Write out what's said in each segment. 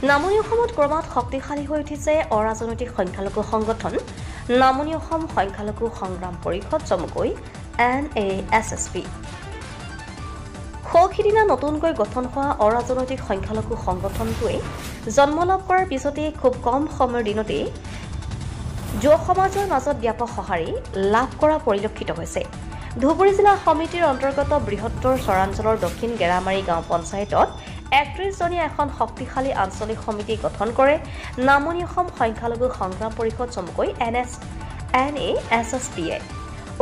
নামনি অসমত ক্ৰমাৎ শক্তিশালী হৈ উঠিছে অৰাজনৈতিক সংখ্যালঘু সংগঠন নামনি অসম সংখ্যালঘু সংগ্ৰাম পৰিষদ চমুকৈ NASSP। সিদিনা নতুনকৈ গঠন হোৱা অৰাজনৈতিক সংখ্যালঘু সংগঠনটোৱে জন্ম লাভ কৰাৰ পিছতেই খুব কম সময়ৰ দিনতেই যুৱ সমাজৰ মাজত ব্যাপক সঁহাৰি লাভ কৰা পৰিলক্ষিত হৈছে। ধুবুৰী জিলা সমিতিৰ অন্তৰ্গত বৃহত্তৰ চৰাঞ্চলৰ দক্ষিণ গেৰামাৰী গাঁও পঞ্চায়তত ৩১জনীয়া এখন শক্তিশালী আঞ্চলিক সমিতি গঠন কৰে নামনি অসম সংখ্যালঘু সংগ্ৰাম পৰিষদ চমুকৈ NASSP-য়ে।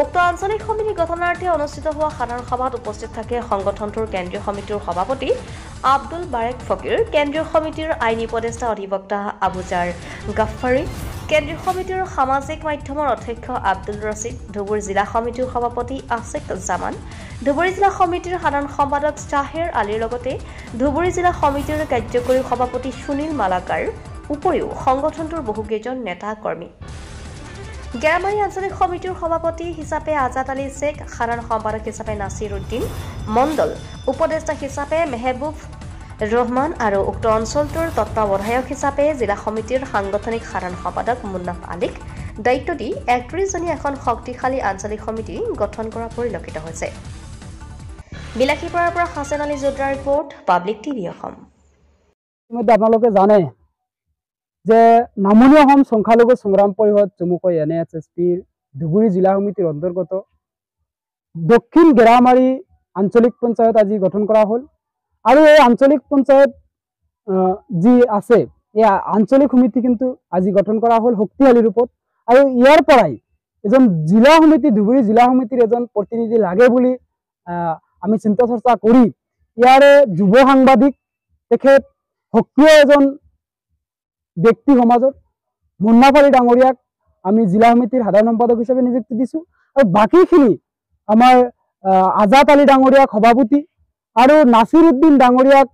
উক্ত আঞ্চলিক সমিতি গঠনাৰ্থে অনুষ্ঠিত হোৱা সাধাৰণ সভাত উপস্থিত থাকে সংগঠনটোৰ কেন্দ্ৰীয় সমিতিৰ সভাপতি আব্দুল বাৰেক ফকিৰ, কেন্দ্ৰীয় সমিতিৰ আইনী উপদেষ্টা অধিবক্তা আবুজাৰ গাফাৰী, কেন্দ্ৰীয় সমিতিৰ সামাজিক মাধ্যমৰ অধ্যক্ষ আব্দুল ৰছিদ, ধুবুৰী জিলা সমিতিৰ সভাপতি আছিক জামান, ধুবুৰী জিলা সমিতিৰ সাধাৰণ সম্পাদক শ্বাহেৰ আলীৰ লগতে ধুবুৰী জিলা সমিতিৰ কাৰ্যকৰী সভাপতি সুনীল মালাকাৰ উপৰিও সংগঠনটোৰ বহুকেইজন নেতা কৰ্মী। গেৰামাৰী আঞ্চলিক সমিতিৰ সভাপতি হিচাপে আজাদ আলী শেখ, সাধাৰণ সম্পাদক হিচাপে নাছিৰ উদ্দিন মণ্ডল, উপদেষ্টা হিচাপে মেহবুব ৰহমান আৰু উক্ত অঞ্চলটোৰ তত্ত্বাৱধায়ক হিচাপে জিলা সমিতিৰ সাংগঠনিক সাধাৰণ সম্পাদক মুন্নাফ আলীক দায়িত্ব দি ৩১জনীয়া এখন শক্তিশালী আঞ্চলিক সমিতি গঠন কৰা পৰিলক্ষিত হৈছে। বিলাসীপাৰাৰ পৰা Hasan Ali Joddar report, public TV Assam. আপোনালোকে জানে যে নামনি অসম সংখ্যালঘু সংগ্ৰাম পৰিষদ চমুকৈ NASSP-ৰ ধুবুৰী জিলা সমিতিৰ অন্তৰ্গত দক্ষিণ গেৰামাৰী আঞ্চলিক পঞ্চায়ত আজি গঠন কৰা হ'ল আৰু এই আঞ্চলিক পঞ্চায়ত যি আছে এই আঞ্চলিক সমিতি কিন্তু আজি গঠন কৰা হ'ল শক্তিশালী ৰূপত আৰু ইয়াৰ পৰাই এজন জিলা সমিতি ধুবুৰী জিলা সমিতিৰ এজন প্ৰতিনিধি লাগে বুলি আমি চিন্তা চৰ্চা কৰি ইয়াৰে যুৱ সাংবাদিক তেখেত সক্ৰিয় এজন ব্যক্তি সমাজৰ মুন্নাফ আলী ডাঙৰীয়াক আমি জিলা সমিতিৰ সাধাৰণ সম্পাদক হিচাপে নিযুক্তি দিছোঁ আৰু বাকীখিনি আমাৰ আজাদ আলী ডাঙৰীয়াক সভাপতি আৰু নাছিৰ উদ্দিন ডাঙৰীয়াক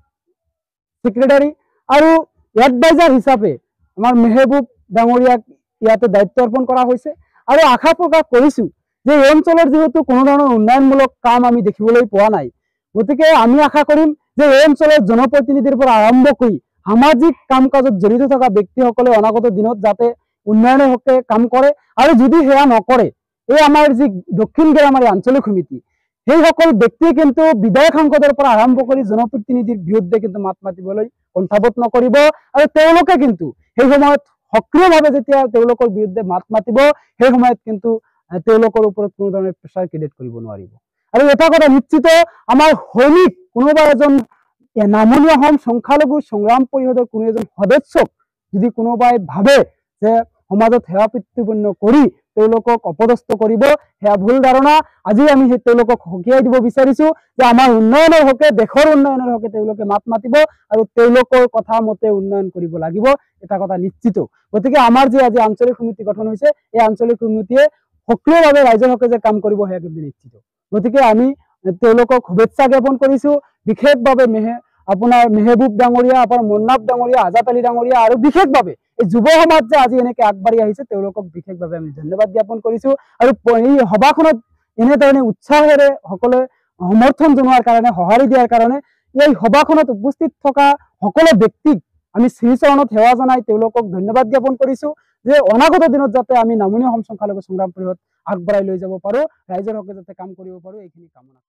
ছেক্ৰেটাৰী আৰু এডভাইজাৰ হিচাপে আমাৰ মেহবুব ডাঙৰীয়াক ইয়াতে দায়িত্ব অৰ্পণ কৰা হৈছে আৰু আশা প্ৰকাশ কৰিছোঁ যে এই অঞ্চলৰ যেহেতু কোনো ধৰণৰ উন্নয়নমূলক কাম আমি দেখিবলৈ পোৱা নাই, গতিকে আমি আশা কৰিম যে এই অঞ্চলৰ জনপ্ৰতিনিধিৰ পৰা আৰম্ভ কৰি সামাজিক কাম কাজত জড়িত থকা ব্যক্তিসকলে অনাগত দিনত যাতে উন্নয়নৰ হকে কাম কৰে আৰু যদি সেয়া নকৰে এই আমাৰ যি দক্ষিণ গেৰামাৰী আঞ্চলিক সমিতি সেই সকল ব্যক্তিয়ে কিন্তু বিধায়ক সাংসদৰ পৰা আৰম্ভ কৰি জনপ্ৰতিনিধিৰ বিৰুদ্ধে কিন্তু মাত মাতিবলৈ কণ্ঠাবোধ নকৰিব আৰু তেওঁলোকে কিন্তু সেই সময়ত সক্ৰিয়ভাৱে যেতিয়া তেওঁলোকৰ বিৰুদ্ধে মাত মাতিব সেই সময়ত কিন্তু তেওঁলোকৰ ওপৰত কোনো ধৰণৰ প্ৰেছাৰ ক্ৰিয়েট কৰিব নোৱাৰিব। আৰু এটা কথা নিশ্চিত, আমাৰ সৈনিক কোনোবা এজন নামনি অসম সংখ্যালঘু সংগ্ৰাম পৰিষদৰ কোনো এজন সদস্যক যদি কোনোবাই ভাবে যে সমাজত সেৱা প্ৰত্যুপন্ন কৰি তেওঁলোকক অপদস্থ কৰিব, সেয়া ভুল ধাৰণা। আজি আমি তেওঁলোকক সকীয়াই দিব বিচাৰিছোঁ যে আমাৰ উন্নয়নৰ হকে দেশৰ উন্নয়নৰ হকে তেওঁলোকে মাত মাতিব আৰু তেওঁলোকৰ কথা মতে উন্নয়ন কৰিব লাগিব, এটা কথা নিশ্চিত। গতিকে আমাৰ যি আজি আঞ্চলিক সমিতি গঠন হৈছে এই আঞ্চলিক সমিতিয়ে সক্ৰিয়ভাৱে ৰাইজৰ হকে যে কাম কৰিব সেয়া কিন্তু নিশ্চিত। গতিকে আমি তেওঁলোকক শুভেচ্ছা জ্ঞাপন কৰিছোঁ, বিশেষভাৱে আপোনাৰ মেহবুব ডাঙৰীয়া, আপোনাৰ মুন্নাফ ডাঙৰীয়া, আজাদ আলী ডাঙৰীয়া আৰু বিশেষভাৱে এই যুৱ সমাজ যে আজি এনেকৈ আগবাঢ়ি আহিছে তেওঁলোকক বিশেষভাৱে আমি ধন্যবাদ জ্ঞাপন কৰিছোঁ। আৰু এই সভাখনত এনেধৰণে উৎসাহেৰে সকলোৱে সমৰ্থন জনোৱাৰ কাৰণে, সঁহাৰি দিয়াৰ কাৰণে এই সভাখনত উপস্থিত থকা সকলো ব্যক্তিক আমি শ্ৰীচৰণত সেৱা জনাই তেওঁলোকক ধন্যবাদ জ্ঞাপন কৰিছোঁ যে অনাগত দিনত যাতে আমি নামনি অসম সংখ্যালঘু সংগ্ৰাম পৰিষদ আগবঢ়াই লৈ যাব পাৰোঁ, ৰাইজৰ হকে যাতে কাম কৰিব পাৰোঁ, এইখিনি কামনা।